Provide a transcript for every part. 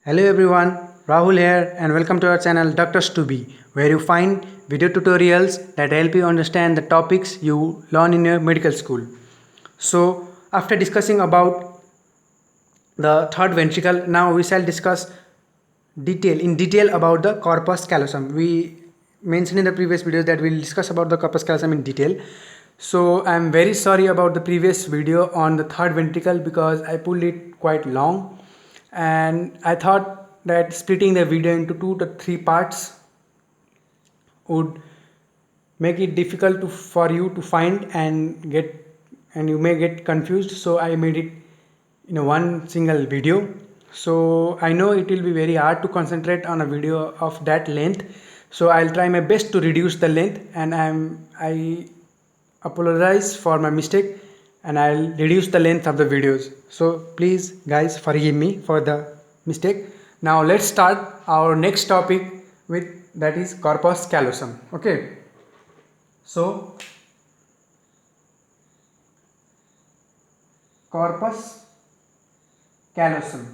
Hello everyone, Rahul here and welcome to our channel Doctors to Be, where you find video tutorials that help you understand the topics you learn in your medical school. So, after discussing about the third ventricle, now we shall discuss in detail about the corpus callosum. We mentioned in the previous videos that we'll discuss about the corpus callosum in detail. So, I'm very sorry about the previous video on the third ventricle because I pulled it quite long, and I thought that splitting the video into 2 to 3 parts would make it difficult for you to find and you may get confused, so I made it in a one single video. So I know it will be very hard to concentrate on a video of that length, so I'll try my best to reduce the length, and I apologize for my mistake, and I'll reduce the length of the videos. So please guys forgive me for the mistake. Now let's start our next topic, with that is corpus callosum. Okay, so corpus callosum.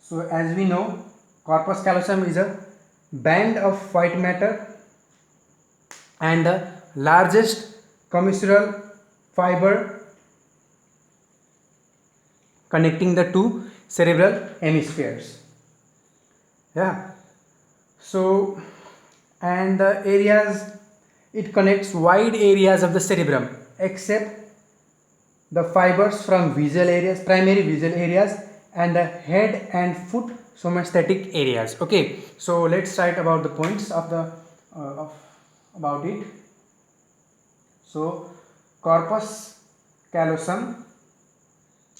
So as we know, corpus callosum is a band of white matter and the largest commissural fiber connecting the two cerebral hemispheres. Yeah. So, and the areas, it connects wide areas of the cerebrum except the fibers from visual areas, primary visual areas, and the head and foot somesthetic areas. Okay, so let's write about the points of the about it. So corpus callosum,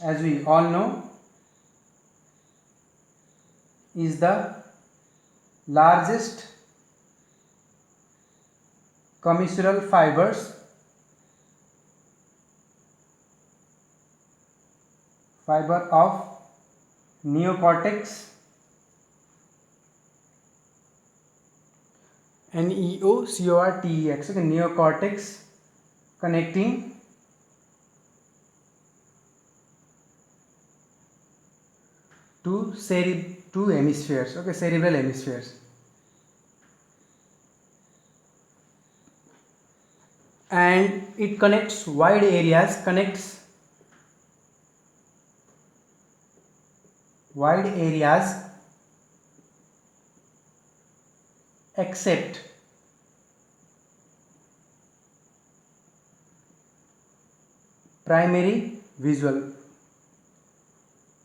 as we all know, is the largest commissural fiber of neocortex, neocortex, okay, neocortex, connecting two hemispheres, okay, cerebral hemispheres, and it connects wide areas, except primary visual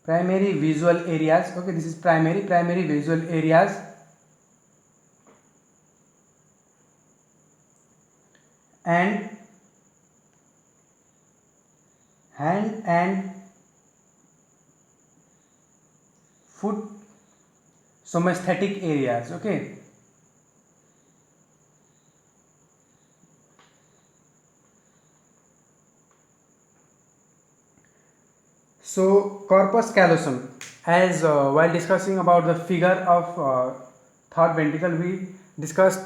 areas. Okay, this is primary visual areas, and hand and foot somesthetic areas. Okay, so corpus callosum, as while discussing about the figure of third ventricle, we discussed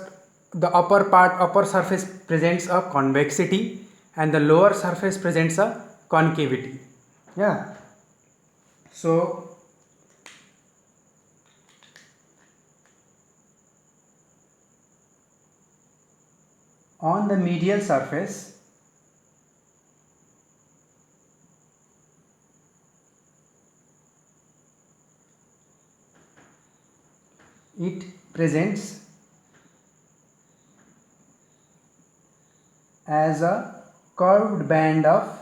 the upper surface presents a convexity and the lower surface presents a concavity. Yeah, so on the medial surface, it presents as a curved band of,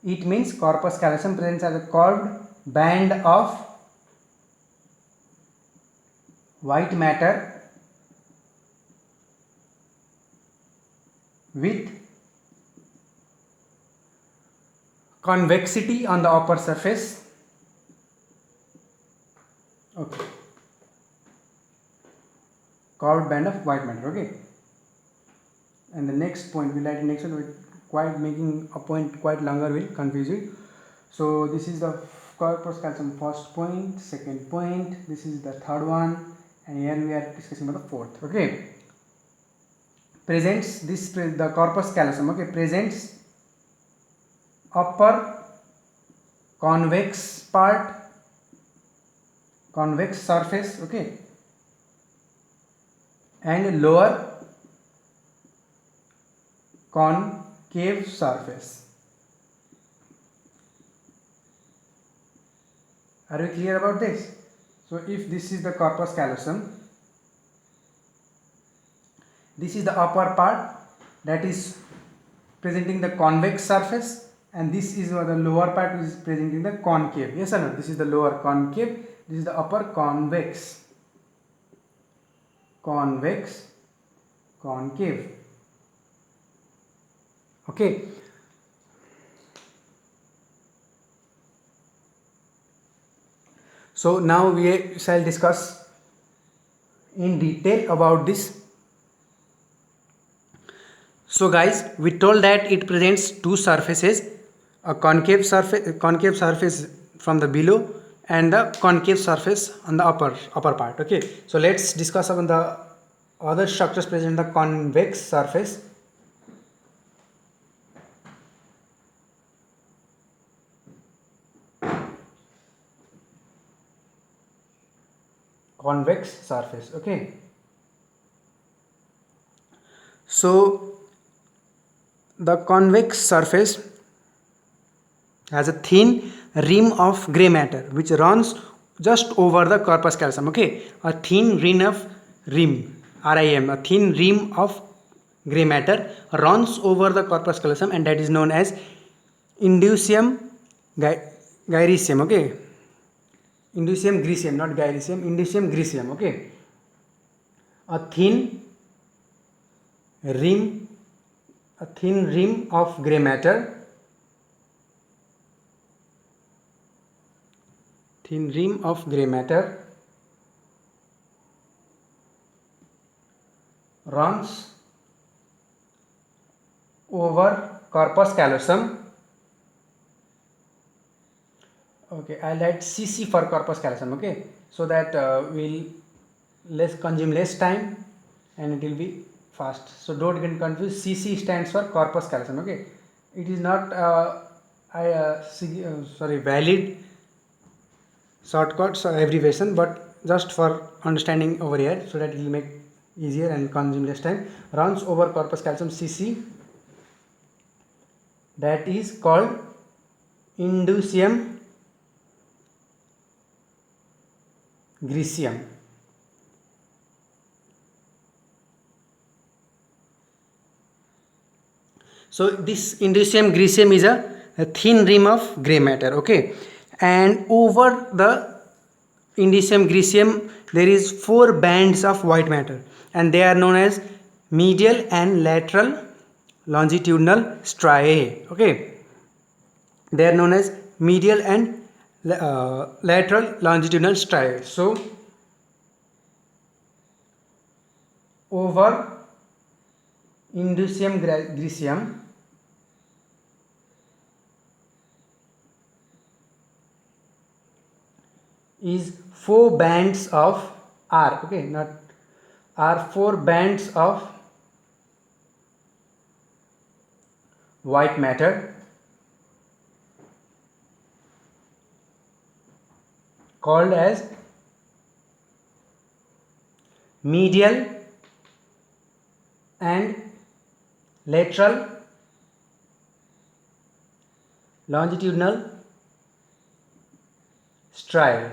it means corpus callosum presents as a curved band of white matter with convexity on the upper surface. Okay, curved band of white matter. Okay, and the next point, we write next one with quite making a point quite longer will confuse you. So this is the corpus callosum first point, second point, this is the third one, and here we are discussing about the fourth. Okay, presents this, the corpus callosum, okay, presents upper convex part, convex surface, okay, and lower concave surface. Are we clear about this? So if this is the corpus callosum, this is the upper part that is presenting the convex surface, and this is the lower part which is presenting the concave. Yes or no? This is the lower concave, this is the upper convex, convex, concave. Okay. So now we shall discuss in detail about this. So guys, we told that it presents two surfaces, a concave surface from the below and the concave surface on the upper part. Okay, so let's discuss about the other structures present in the convex surface. Convex surface. Okay, so the convex surface has a thin rim of gray matter which runs just over the corpus callosum. Okay, a thin rim of RIM, a thin rim of gray matter runs over the corpus callosum, and that is known as inducium gyrecium. Okay, inducium gyrecium, not gyrecium, inducium gyrecium. Okay, a thin rim of gray matter, thin rim of gray matter runs over corpus callosum. Okay, I'll add CC for corpus callosum. Okay, so that we'll consume less time and it will be fast. So don't get confused. CC stands for corpus callosum. Okay, it is not valid shortcuts or abbreviation, but just for understanding over here, so that it will make easier and consume less time. Runs over corpus callosum, CC, that is called inducium gyrecium. So this inducium gyrecium is a thin rim of gray matter. Okay, and over the inducium gyrecium there is 4 bands of white matter, and they are known as medial and lateral longitudinal striae. Okay, they are known as medial and lateral longitudinal striae. So over inducium gyrecium is 4 bands of R. Okay, not R, 4 bands of white matter called as medial and lateral longitudinal striae.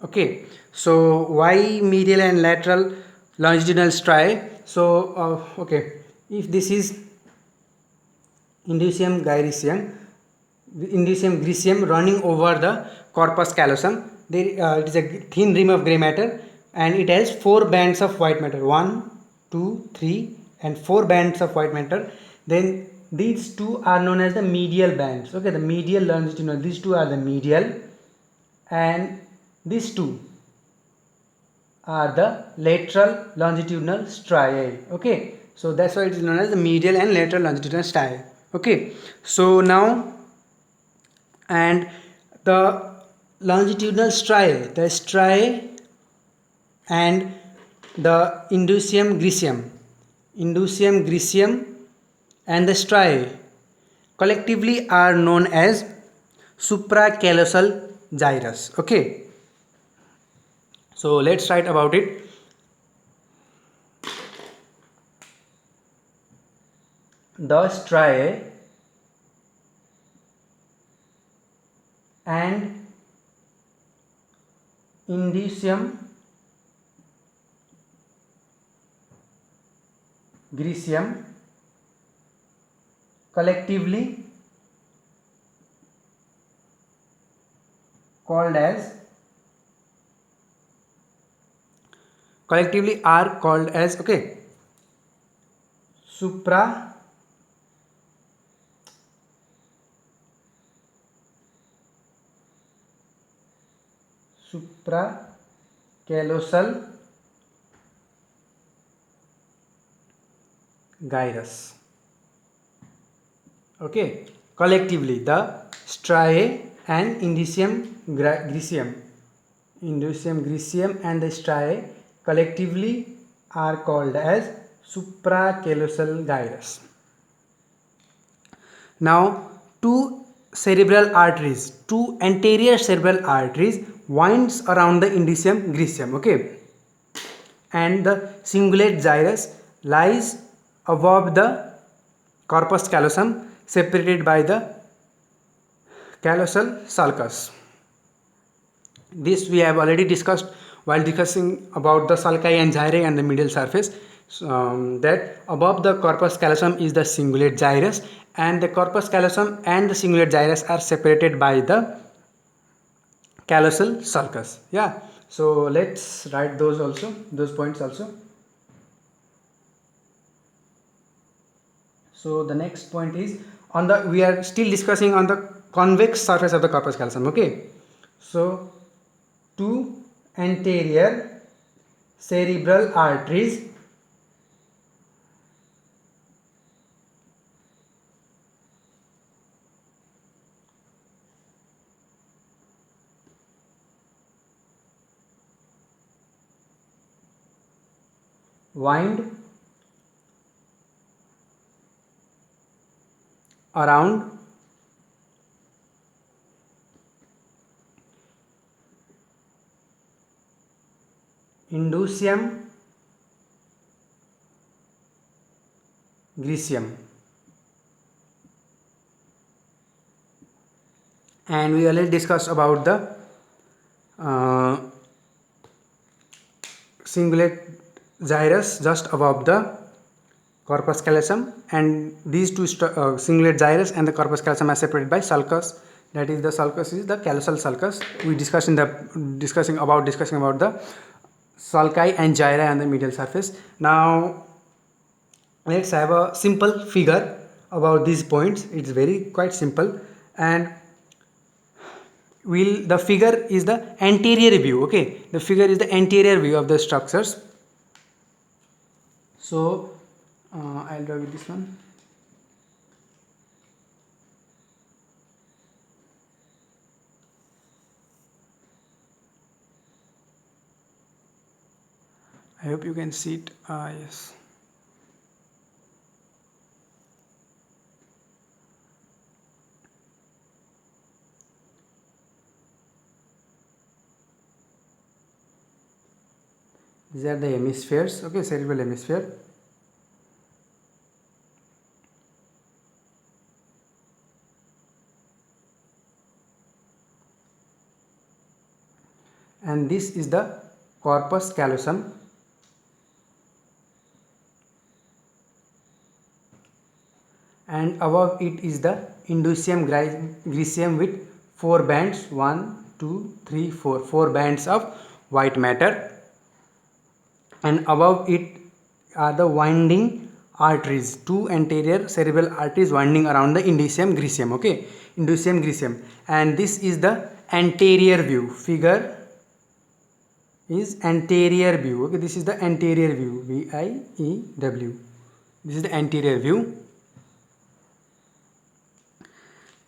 Okay, so why medial and lateral longitudinal striae? So okay, if this is inducium gyrecium running over the corpus callosum, there it is a thin rim of gray matter, and it has 4 bands of white matter, 1, 2, 3 and 4 bands of white matter. Then these two are known as the medial bands. Okay, the medial longitudinal, these two are the medial, and these two are the lateral longitudinal striae. Okay, so that's why it is known as the medial and lateral longitudinal striae. Okay, so now, and the longitudinal striae, the striae and the inducium gyrecium indusium griseum and the striae collectively are known as supracallosal gyrus. Okay, so let's write about it. The striae and indusium griseum collectively are called as okay, supracallosal gyrus. Okay, collectively the striae and indusium griseum and the striae collectively are called as supracallosal gyrus. Now, two anterior cerebral arteries winds around the indusium griseum. Okay, and the cingulate gyrus lies above the corpus callosum, separated by the callosal sulcus. This we have already discussed while discussing about the sulci and gyri and the medial surface. That above the corpus callosum is the cingulate gyrus, and the corpus callosum and the cingulate gyrus are separated by the callosal sulcus. Yeah, so let's write those points also. So the next point is we are still discussing on the convex surface of the corpus callosum. Okay, so two anterior cerebral arteries wind around indusium griseum, and we already discussed about the cingulate gyrus just above the corpus callosum, and these two cingulate gyrus and the corpus callosum are separated by sulcus. That is, the sulcus is the callosal sulcus. We discussed in the discussing about the sulci and gyri on the medial surface. Now let's have a simple figure about these points. It's very quite simple, and the figure is the anterior view. Okay, the figure is the anterior view of the structures. So I'll draw with this one. I hope you can see it. Yes. These are the hemispheres. Okay, cerebral hemisphere. And this is the corpus callosum, and above it is the indusium griseum with 4 bands, 1 2 3 4 bands of white matter, and above it are the winding arteries, two anterior cerebral arteries winding around the indusium griseum. Okay, indusium griseum, and this is the anterior view. Figure is anterior view. Okay, this is the anterior view, VIEW. This is the anterior view,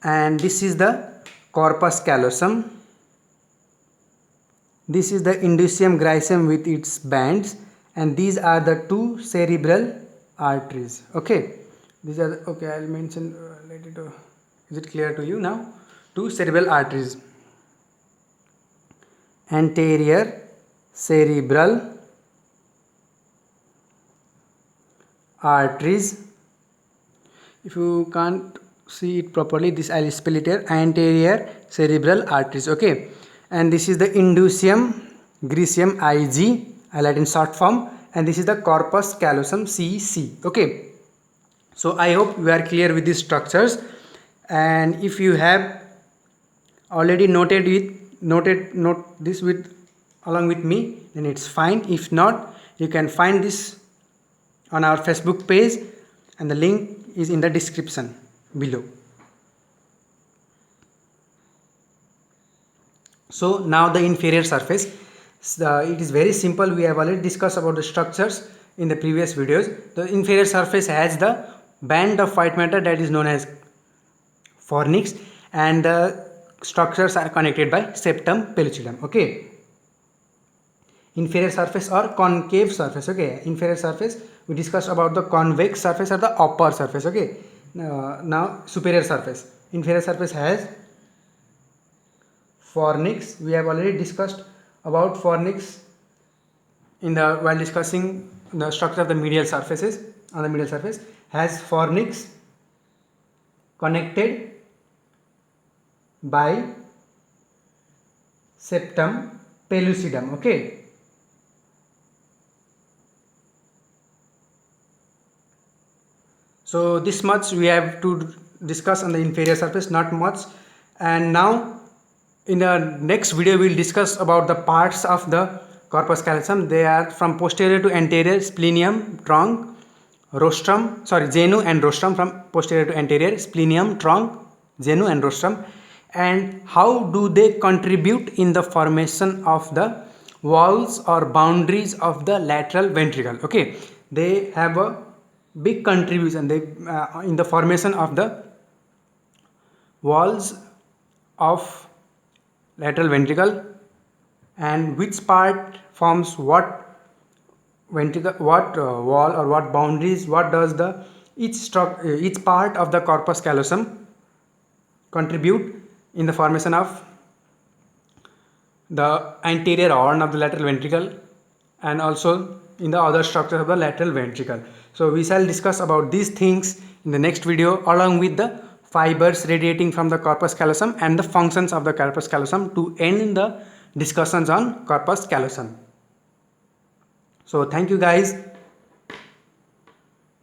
and this is the corpus callosum. This is the indusium griseum with its bands, and these are the two cerebral arteries. Okay, these are okay. I'll mention related to. Is it clear to you now? Two cerebral arteries: anterior cerebral arteries. If you can't see it properly, this I'll spell it here: anterior cerebral arteries. Okay, and this is the inducium griseum IG. I write in short form, and this is the corpus callosum CC. Okay, so I hope you are clear with these structures, and if you have already note this with along with me, then it's fine. If not, you can find this on our Facebook page, and the link is in the description below. So now the inferior surface, it is very simple. We have already discussed about the structures in the previous videos. The inferior surface has the band of white matter that is known as fornix, and the structures are connected by septum pellucidum. Okay, inferior surface or concave surface. Okay, inferior surface, we discussed about the convex surface or the upper surface. Okay, now superior surface. Inferior surface has fornix. We have already discussed about fornix while discussing the structure of the medial surfaces. On the medial surface has fornix connected by septum pellucidum. Okay, so this much we have to discuss on the inferior surface, not much. And now in the next video we will discuss about the parts of the corpus callosum. They are from posterior to anterior: splenium, trunk, rostrum, genu and rostrum. From posterior to anterior: splenium, trunk, genu and rostrum. And how do they contribute in the formation of the walls or boundaries of the lateral ventricle? Okay, they have a big contribution in the formation of the walls of lateral ventricle, and which part forms what ventricle, what wall or what boundaries, what does the each part of the corpus callosum contribute in the formation of the anterior horn of the lateral ventricle, and also in the other structure of the lateral ventricle. So we shall discuss about these things in the next video, along with the fibers radiating from the corpus callosum and the functions of the corpus callosum, to end the discussions on corpus callosum. So thank you guys.